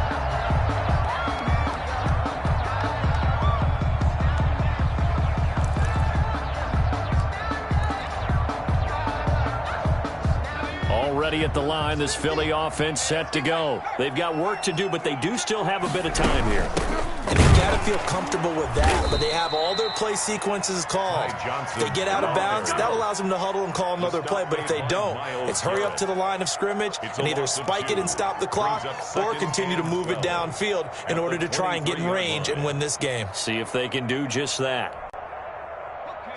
S1: Already at the line, this Philly offense set to go. They've got work to do, but they do still have a bit of time here.
S2: And they got to feel comfortable with that, but they have all their play sequences called. If they get out of bounds, that allows them to huddle and call another play, but if they don't, it's hurry up to the line of scrimmage and either spike it and stop the clock or continue to move it downfield in order to try and get in range and win this game.
S1: See if they can do just that.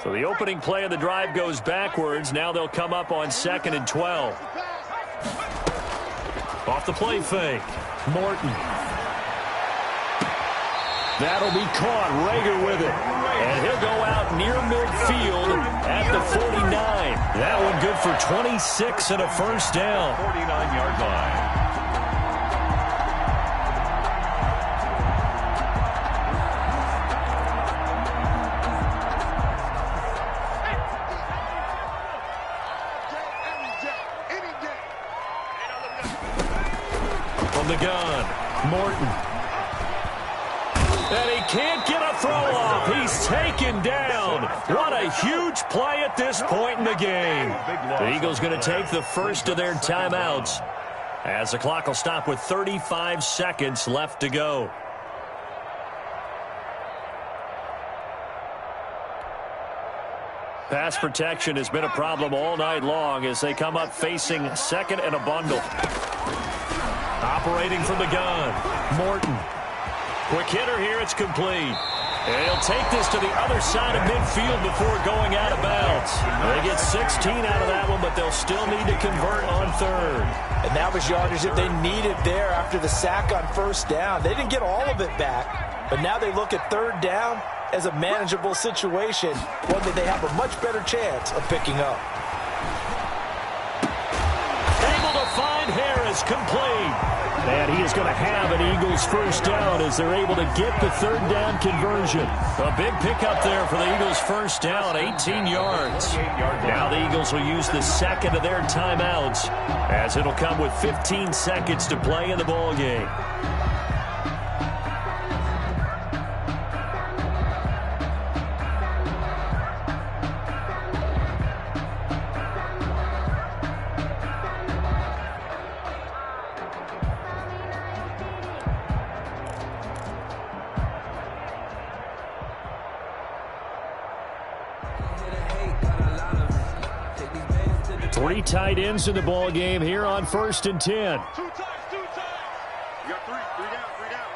S1: So the opening play of the drive goes backwards. Now they'll come up on 2nd and 12. Off the play fake. Morton. That'll be caught. Rager with it. And he'll go out near midfield at the 49. That one good for 26 and a first down.
S3: 49-yard line.
S1: The gun, Morton. And he can't get a throw off. He's taken down. What a huge play at this point in the game. The Eagles going to take the first of their timeouts as the clock will stop with 35 seconds left to go. Pass protection has been a problem all night long as they come up facing 2nd and a bundle. Operating from the gun, Morton. Quick hitter here, it's complete. And he'll take this to the other side of midfield before going out of bounds. They get 16 out of that one, but they'll still need to convert on 3rd.
S2: And that was yardage that they needed there after the sack on 1st down. They didn't get all of it back, but now they look at 3rd down as a manageable situation, one that they have a much better chance of picking up.
S1: Able to find Harris, complete. And he is going to have an Eagles first down as they're able to get the 3rd down conversion. A big pickup there for the Eagles first down, 18 yards. Now the Eagles will use the 2nd of their timeouts as it'll come with 15 seconds to play in the ball game. Three tight ends in the ball game here on 1st and 10.
S4: Two times. You got three down.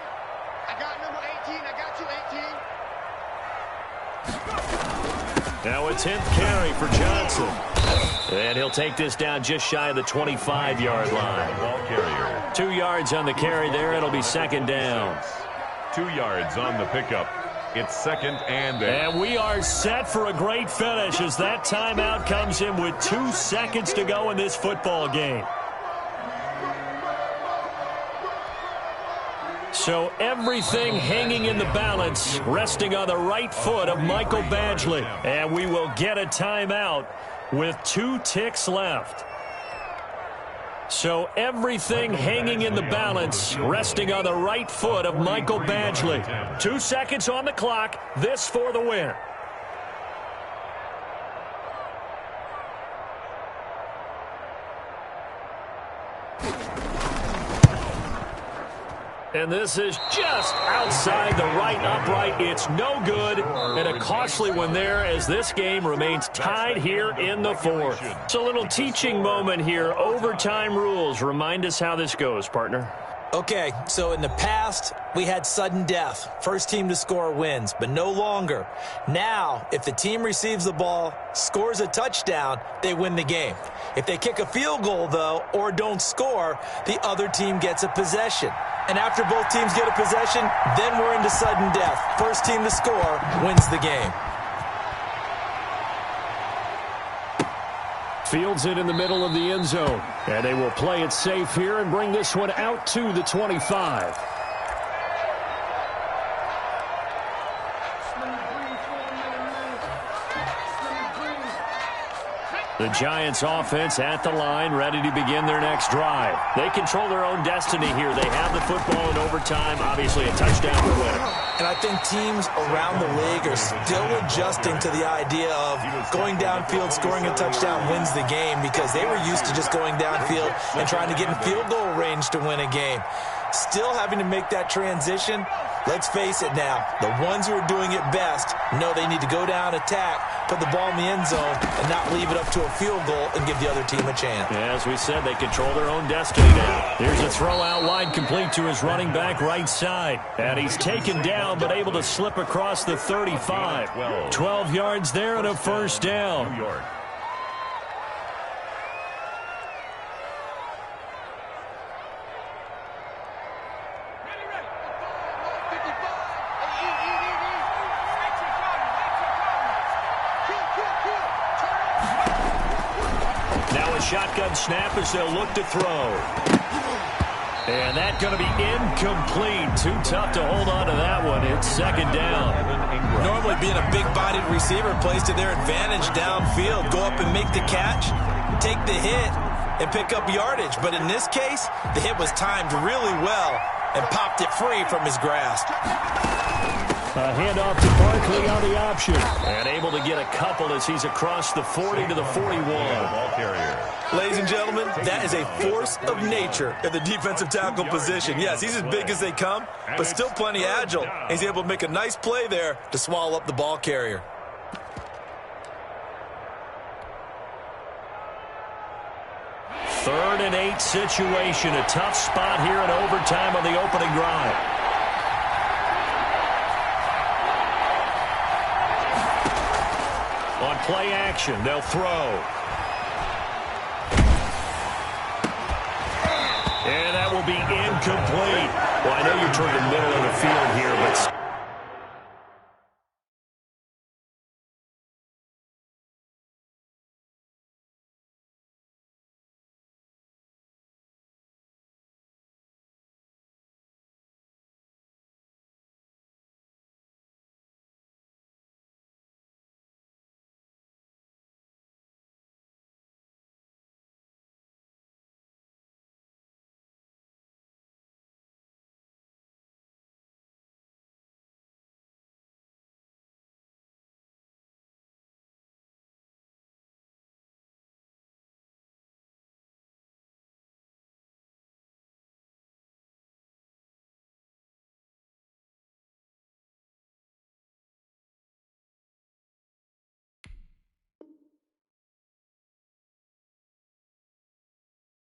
S4: I got number 18. I got you, 18.
S1: Now a 10th carry for Johnson. And he'll take this down just shy of the 25-yard line.
S3: Ball carrier.
S1: 2 yards on the carry there. It'll be 2nd down.
S3: 2 yards on the pickup. It's 2nd and 8.
S1: And we are set for a great finish as that timeout comes in with 2 seconds to go in this football game. So everything hanging in the balance, resting on the right foot of Michael Badgley. And we will get a timeout with 2 ticks left. So everything hanging in the balance, resting on the right foot of Michael Badgley. 2 seconds on the clock. This for the win. And this is just outside the right upright. It's no good, and a costly one there as this game remains tied here in the 4th. It's a little teaching moment here. Overtime rules. Remind us how this goes, partner.
S2: Okay, so in the past, we had sudden death. First team to score wins, but no longer. Now, if the team receives the ball, scores a touchdown, they win the game. If they kick a field goal, though, or don't score, the other team gets a possession. And after both teams get a possession, then we're into sudden death. First team to score wins the game.
S1: Fields it in the middle of the end zone. And they will play it safe here and bring this one out to the 25. The Giants offense at the line, ready to begin their next drive. They control their own destiny here. They have the football in overtime. Obviously a touchdown to win.
S2: And I think teams around the league are still adjusting to the idea of going downfield, scoring a touchdown wins the game, because they were used to just going downfield and trying to get in field goal range to win a game. Still having to make that transition. Let's face it now, the ones who are doing it best know they need to go down, attack, put the ball in the end zone, and not leave it up to a field goal and give the other team a chance.
S1: As we said, they control their own destiny now. Here's a throw out wide, complete to his running back right side. And he's taken down, but able to slip across the 35. 12 yards there and a first down.
S3: New York.
S1: Shotgun snap as they'll look to throw. And that's going to be incomplete. Too tough to hold on to that one. It's 2nd down.
S2: Normally being a big-bodied receiver plays to their advantage downfield. Go up and make the catch, take the hit, and pick up yardage. But in this case, the hit was timed really well and popped it free from his grasp.
S1: A handoff to Barkley on the option. And able to get a couple as he's across the 40 to the 41.
S3: Ball carrier.
S2: Ladies and gentlemen, that is a force of nature at the defensive tackle position. Yes, he's as big as they come, but still plenty agile. He's able to make a nice play there to swallow up the ball carrier.
S1: Third and 8 situation. A tough spot here in overtime on the opening drive. On play action, they'll throw. And that will be incomplete. Well, I know you're toward the middle of the field here, but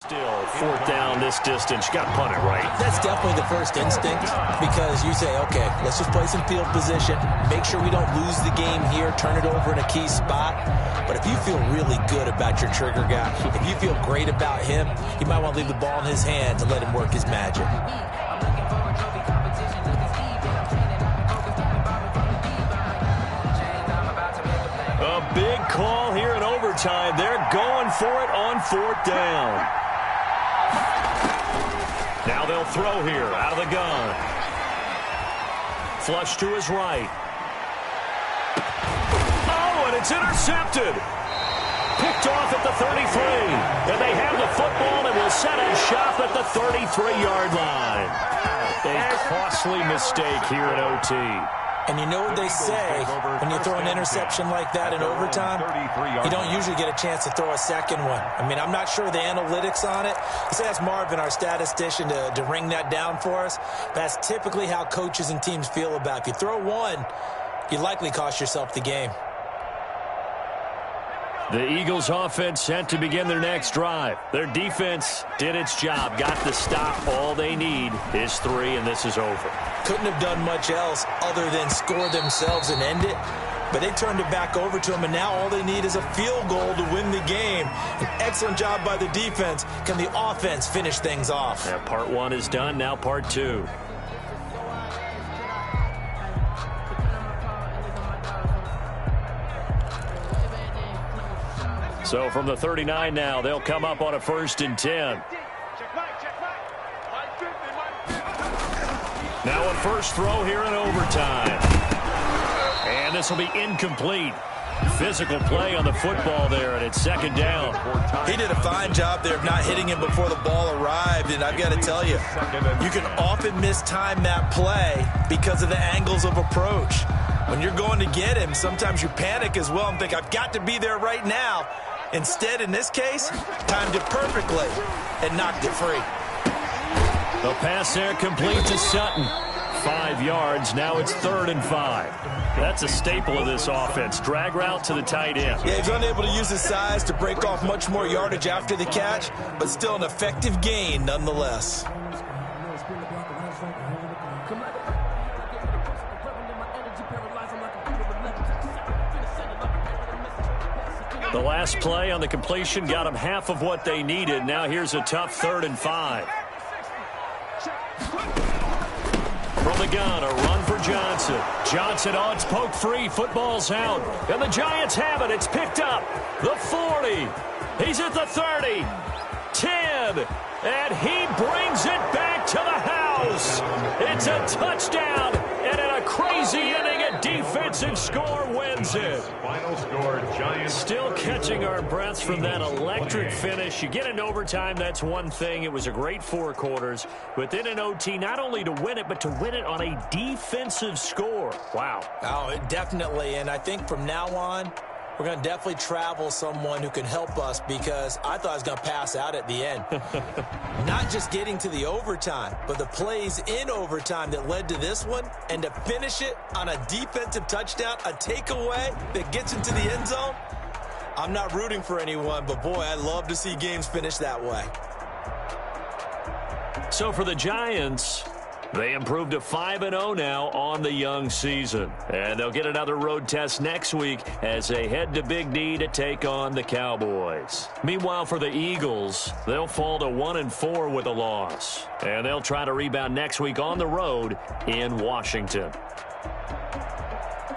S1: Still, fourth down this distance. You got to punt it right.
S2: That's definitely the first instinct because you say, okay, let's just play some field position, make sure we don't lose the game here, turn it over in a key spot. But if you feel really good about your trigger guy, if you feel great about him, you might want to leave the ball in his hands and let him work his magic.
S1: A big call here in overtime. They're going for it on fourth down. Now they'll throw here out of the gun. Flush to his right. Oh, and it's intercepted. Picked off at the 33. And they have the football and will set up shop at the 33-yard line. A costly mistake here in OT.
S2: And you know what they say, when you throw an interception like that in overtime, you don't usually get a chance to throw a second one. I mean, I'm not sure the analytics on it. Let's ask Marvin, our statistician, to ring that down for us. That's typically how coaches and teams feel about it. If you throw one, you likely cost yourself the game.
S1: The Eagles offense set to begin their next drive. Their defense did its job, got the stop. All they need is 3, and this is over.
S2: Couldn't have done much else other than score themselves and end it. But they turned it back over to them, and now all they need is a field goal to win the game. An excellent job by the defense. Can the offense finish things off?
S1: Yeah, part 1 is done, now part 2. So from the 39 now, they'll come up on a 1st and 10. Now a first throw here in overtime. And this will be incomplete. Physical play on the football there, and it's 2nd down.
S2: He did a fine job there of not hitting him before the ball arrived, and I've got to tell you, you can often mistime that play because of the angles of approach. When you're going to get him, sometimes you panic as well and think, I've got to be there right now. Instead, in this case, timed it perfectly and knocked it free.
S1: The pass there complete to Sutton. 5 yards. Now it's 3rd and 5. That's a staple of this offense. Drag route to the tight end.
S2: Yeah, he's unable to use his size to break off much more yardage after the catch, but still an effective gain nonetheless.
S1: The last play on the completion got them half of what they needed. Now here's a tough 3rd and 5. From the gun, a run for Johnson. Johnson, oh, it's poked free. Football's out. And the Giants have it. It's picked up. The 40. He's at the 30. 10. And he brings it back to the house. It's a touchdown. And in a crazy inning, a defensive score wins it.
S3: Final score, Giants.
S1: Still catching our breaths from that electric finish. You get in overtime, that's one thing. It was a great 4 quarters. But then in OT, not only to win it, but to win it on a defensive score. Wow.
S2: Oh, definitely. And I think from now on, we're going to definitely travel someone who can help us because I thought I was going to pass out at the end. Not just getting to the overtime, but the plays in overtime that led to this one, and to finish it on a defensive touchdown, a takeaway that gets into the end zone. I'm not rooting for anyone, but boy, I love to see games finish that way.
S1: So for the Giants, they improved to 5-0 now on the young season. And they'll get another road test next week as they head to Big D to take on the Cowboys. Meanwhile, for the Eagles, they'll fall to 1-4 with a loss. And they'll try to rebound next week on the road in Washington.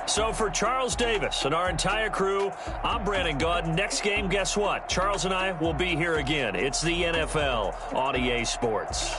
S1: So for Charles Davis and our entire crew, I'm Brandon Gaud. Next game, guess what? Charles and I will be here again. It's the NFL on EA Sports.